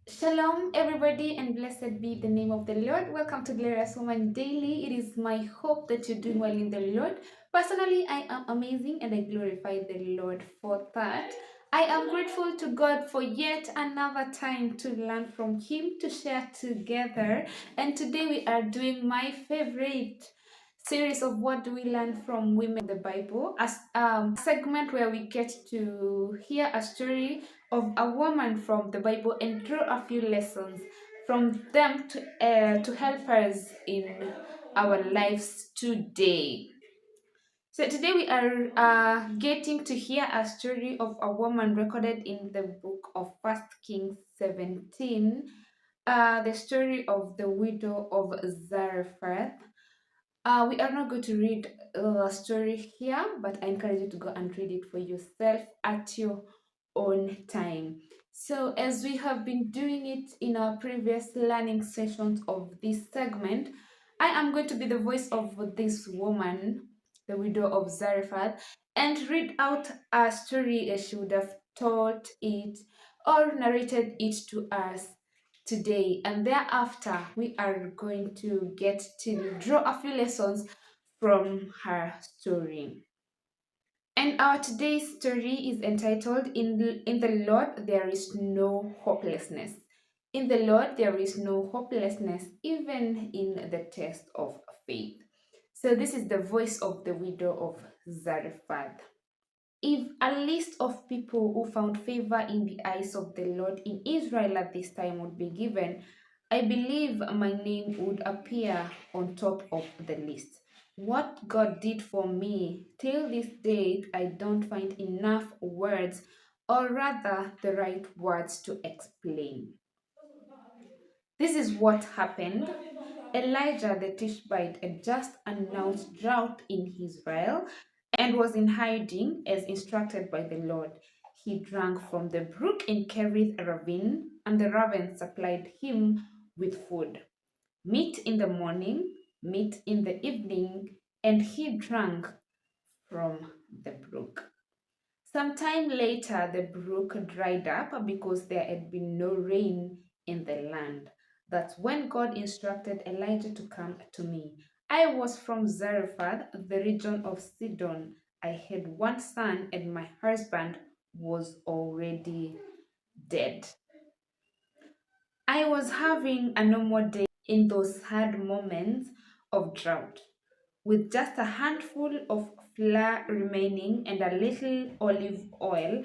Shalom, everybody, and blessed be the name of the Lord. Welcome to Glorious Woman Daily. It is my hope that you're doing well in the Lord. Personally, I am amazing and I glorify the Lord for that. I am grateful to God for yet another time to learn from Him, to share together. And today we are doing my favorite series of What Do We Learn from Women of the Bible, as a segment where we get to hear a story of a woman from the Bible and draw a few lessons from them to help us in our lives today. So today we are getting to hear a story of a woman recorded in the book of First Kings 17, the story of the widow of Zarephath. We are not going to read the story here, but I encourage you to go and read it for yourself at your own time. So, as we have been doing it in our previous learning sessions of this segment, I am going to be the voice of this woman, the widow of Zarephath, and read out a story as she would have taught it or narrated it to us today, and thereafter we are going to get to draw a few lessons from her story. And our today's story is entitled In the Lord There Is No Hopelessness. In the Lord there is no hopelessness, even in the test of faith. So this is the voice of the widow of Zarephath. If a list of people who found favor in the eyes of the Lord in Israel at this time would be given, I believe my name would appear on top of the list. What God did for me, till this day, I don't find enough words, or rather, the right words to explain. This is what happened. Elijah the Tishbite had just announced drought in Israel and was in hiding as instructed by the Lord. He drank from the brook in Kerith ravine, and the raven supplied him with food. Meat in the morning, meat in the evening, and he drank from the brook. Some time later, the brook dried up because there had been no rain in the land. That's when God instructed Elijah to come to me. I was from Zarephath, the region of Sidon. I had one son, and my husband was already dead. I was having a normal day in those hard moments of drought. With just a handful of flour remaining and a little olive oil,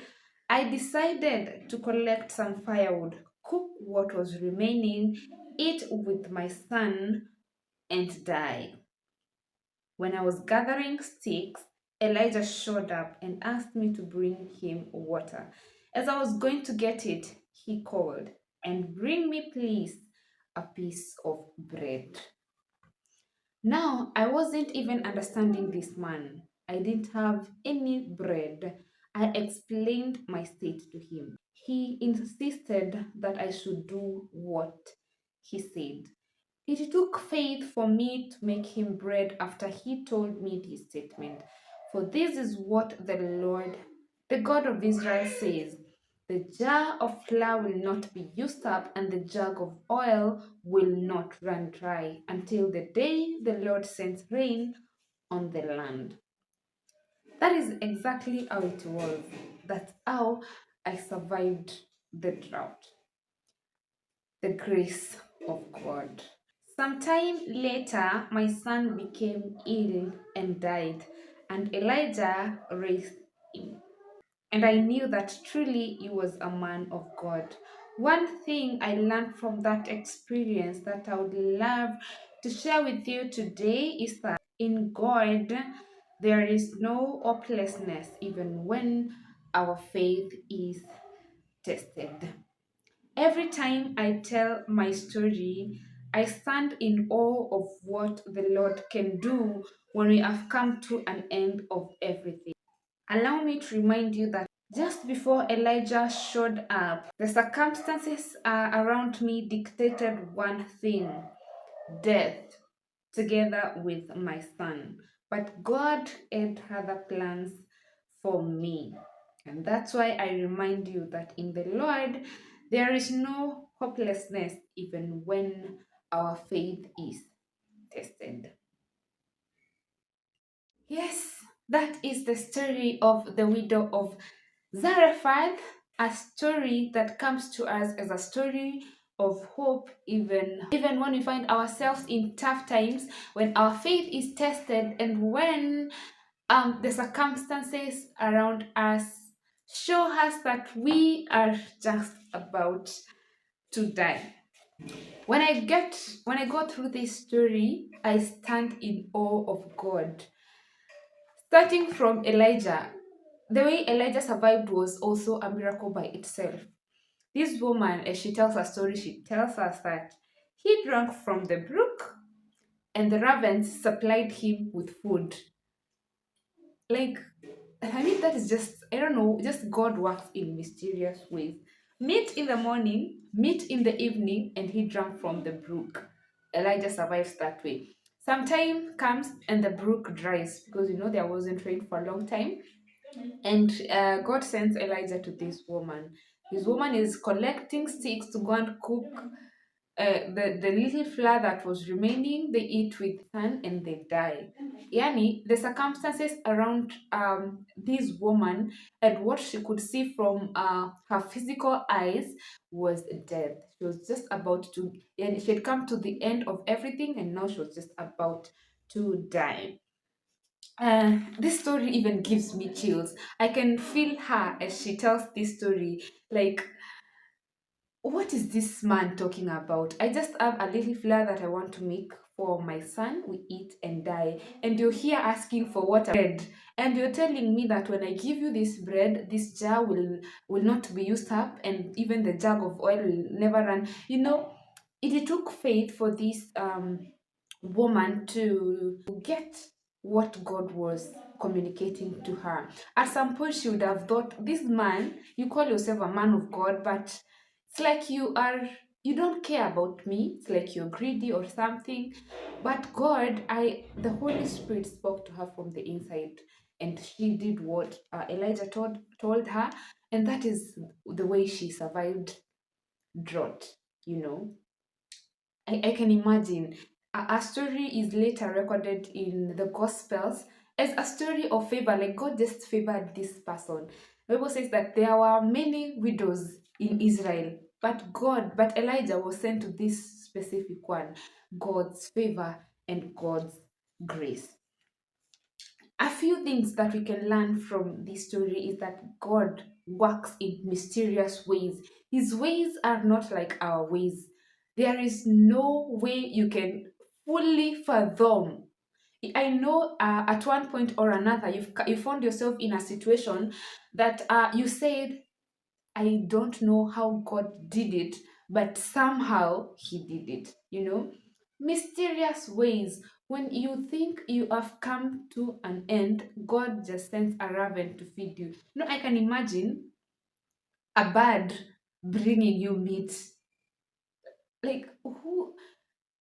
I decided to collect some firewood, cook what was remaining, eat with my son, and die. When I was gathering sticks, Elijah showed up and asked me to bring him water. As I was going to get it, he called, "And bring me, please, a piece of bread." Now, I wasn't even understanding this man. I didn't have any bread. I explained my state to him. He insisted that I should do what he said. It took faith for me to make him bread after he told me this statement. For this is what the Lord, the God of Israel, says: the jar of flour will not be used up, and the jug of oil will not run dry until the day the Lord sends rain on the land. That is exactly how it was. That's how I survived the drought. The grace of God. Sometime later, my son became ill and died, and Elijah raised him. And I knew that truly he was a man of God. One thing I learned from that experience that I would love to share with you today is that in God there is no hopelessness, even when our faith is tested. Every time I tell my story, I stand in awe of what the Lord can do when we have come to an end of everything. Allow me to remind you that just before Elijah showed up, the circumstances around me dictated one thing: death, together with my son. But God had other plans for me. And that's why I remind you that in the Lord, there is no hopelessness even when our faith is tested. Yes, that is the story of the widow of Zarephath, a story that comes to us as a story of hope, even when we find ourselves in tough times, when our faith is tested, and when the circumstances around us show us that we are just about to die. When I go through this story, I stand in awe of God. Starting from Elijah, the way Elijah survived was also a miracle by itself. This woman, as she tells her story, she tells us that he drank from the brook and the ravens supplied him with food. Like, I mean, that is just, I don't know, just God works in mysterious ways. Meat in the morning, meat in the evening, and he drank from the brook. Elijah survives that way. Some time comes and the brook dries because there wasn't rain for a long time. And God sends Elijah to this woman. This woman is collecting sticks to go and cook the little flour that was remaining. They eat with sun and they die. Yani, the circumstances around this woman and what she could see from her physical eyes was death. She was just about to, and she had come to the end of everything, and now she was just about to die. This story even gives me chills. I can feel her as she tells this story. Like, what is this man talking about? I just have a little flour that I want to make for my son. We eat and die. And you're here asking for what bread. And you're telling me that when I give you this bread, this jar will not be used up, and even the jug of oil will never run. It took faith for this woman to get what God was communicating to her. At some point, she would have thought, this man, you call yourself a man of God, but it's like you don't care about me. It's like you're greedy or something. But God, the Holy Spirit spoke to her from the inside, and she did what Elijah told her, and that is the way she survived drought. You know, I can imagine. A story is later recorded in the Gospels as a story of favor, like God just favored this person. The Bible says that there were many widows in Israel, but Elijah was sent to this specific one. God's favor and God's grace. A few things that we can learn from this story is that God works in mysterious ways. His ways are not like our ways. There is no way you can fully fathom. I know at one point or another you found yourself in a situation that you said, I don't know how God did it, but somehow He did it. Mysterious ways. When you think you have come to an end, God just sends a raven to feed you. I can imagine a bird bringing you meat. Like, who?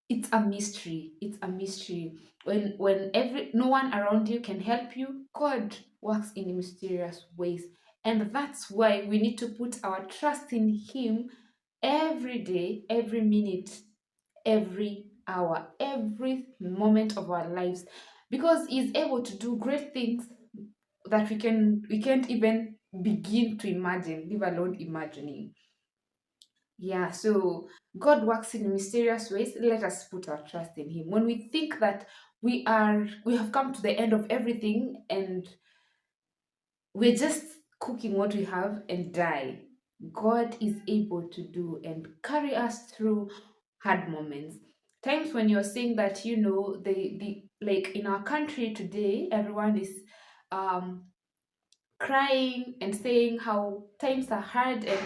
It's a mystery. It's a mystery. When no one around you can help you, God works in mysterious ways. And that's why we need to put our trust in Him every day, every minute, every hour, every moment of our lives, because He's able to do great things that we can't even begin to imagine, leave alone imagining. Yeah, so God works in mysterious ways. Let us put our trust in Him. When we think that we have come to the end of everything and we're just cooking what we have and die, God is able to do and carry us through hard moments. Times when you're saying that, the like in our country today, everyone is um crying and saying how times are hard and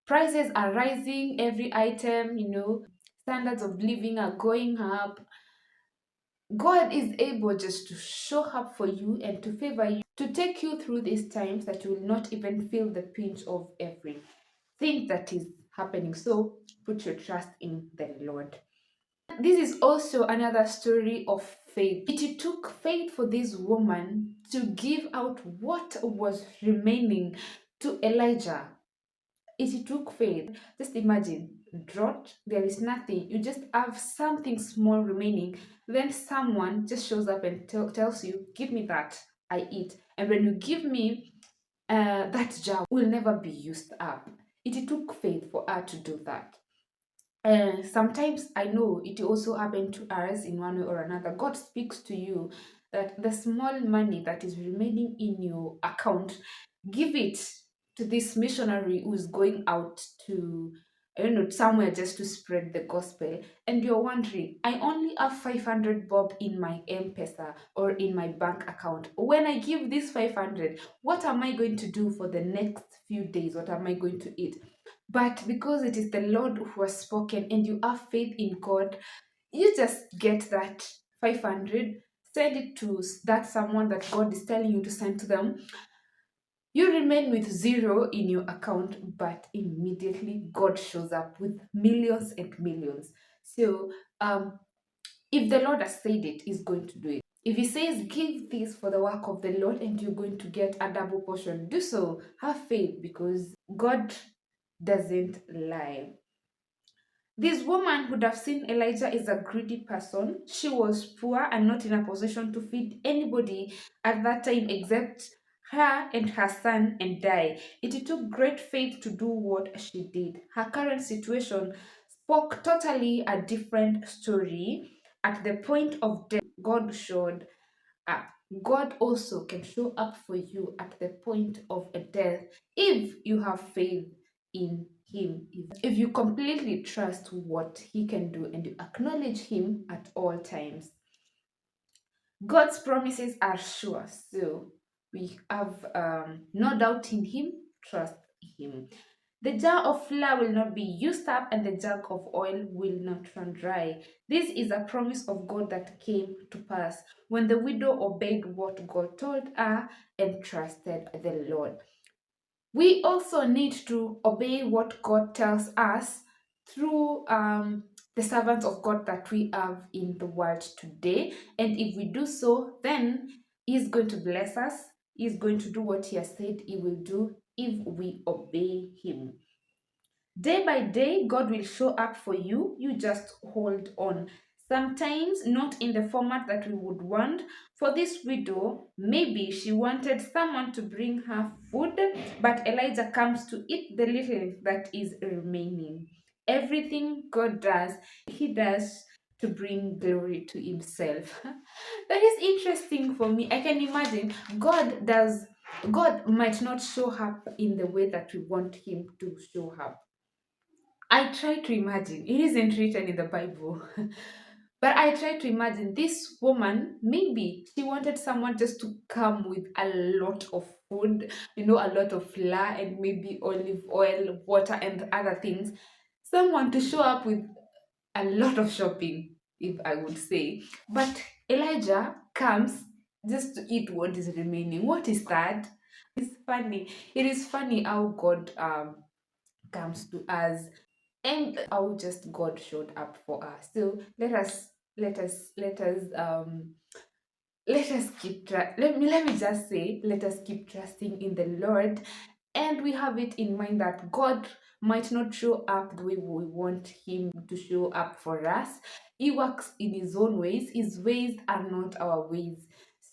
prices are rising every item, standards of living are going up. God is able just to show up for you and to favor you, to take you through these times that you will not even feel the pinch of everything that is happening. So put your trust in the Lord. This is also another story of faith. It took faith for this woman to give out what was remaining to Elijah. It took faith. Just imagine, drought, there is nothing. You just have something small remaining. Then someone just shows up and tells you, give me that, I eat. And when you give me that jar will never be used up. It took faith for her to do that. Sometimes I know it also happened to us in one way or another. God speaks to you that the small money that is remaining in your account, give it to this missionary who's going out to, I don't know, somewhere just to spread the gospel. And you're wondering, I only have 500 bob in my M-Pesa or in my bank account. When I give this 500, what am I going to do for the next few days? What am I going to eat? But because it is the Lord who has spoken and you have faith in God, you just get that 500, send it to that someone that God is telling you to send to them. You remain with zero in your account, but immediately God shows up with millions and millions. So, if the Lord has said it, He's going to do it. If He says, give this for the work of the Lord and you're going to get a double portion, do so. Have faith because God doesn't lie. This woman would have seen Elijah as a greedy person. She was poor and not in a position to feed anybody at that time except her and her son and die. It took great faith to do what she did. Her current situation spoke totally a different story. At the point of death, God showed up. God also can show up for you at the point of a death if you have faith in Him. If you completely trust what He can do and you acknowledge Him at all times. God's promises are sure, so we have no doubt in Him, trust Him. The jar of flour will not be used up, and the jug of oil will not run dry. This is a promise of God that came to pass when the widow obeyed what God told her and trusted the Lord. We also need to obey what God tells us through the servants of God that we have in the world today. And if we do so, then He's going to bless us. He's going to do what He has said He will do if we obey Him. Day by day, God will show up for you. You just hold on. Sometimes not in the format that we would want. For this widow, maybe she wanted someone to bring her food, but Elijah comes to eat the little that is remaining. Everything God does, He does to bring glory to Himself. That is interesting for me. I can imagine God might not show up in the way that we want Him to show up. I try to imagine, it isn't written in the Bible, but I try to imagine this woman, maybe she wanted someone just to come with a lot of food, a lot of flour and maybe olive oil, water, and other things. Someone to show up with a lot of shopping, if I would say. But Elijah comes just to eat what is remaining. What is that? It's funny. It is funny how God comes to us and how just God showed up for us. So let us keep let me just say, let us keep trusting in the Lord, and we have it in mind that God might not show up the way we want Him to show up for us. He works in His own ways. His ways are not our ways.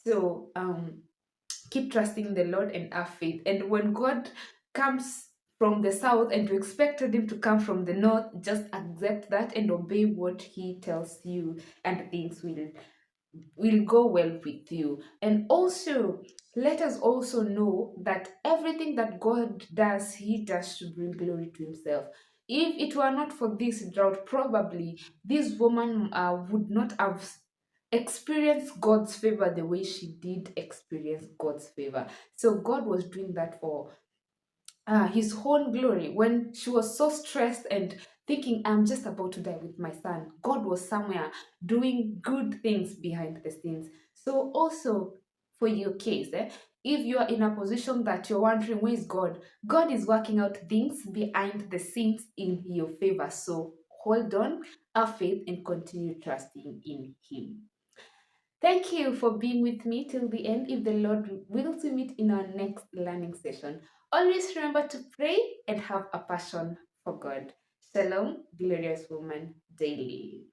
So keep trusting the Lord and have faith. And when God comes from the south and you expected Him to come from the north, just accept that and obey what He tells you, and things will go well with you. And also, let us also know that everything that God does, He does to bring glory to Himself. If it were not for this drought, probably this woman would not have experienced God's favor the way she did experience God's favor. So God was doing that for His own glory. When she was so stressed and thinking, I'm just about to die with my son, God was somewhere doing good things behind the scenes. So also for your case, if you are in a position that you're wondering, where is God? God is working out things behind the scenes in your favor. So hold on, have faith, and continue trusting in Him. Thank you for being with me till the end. If the Lord wills, we meet in our next learning session. Always remember to pray and have a passion for God. Shalom, glorious woman, daily.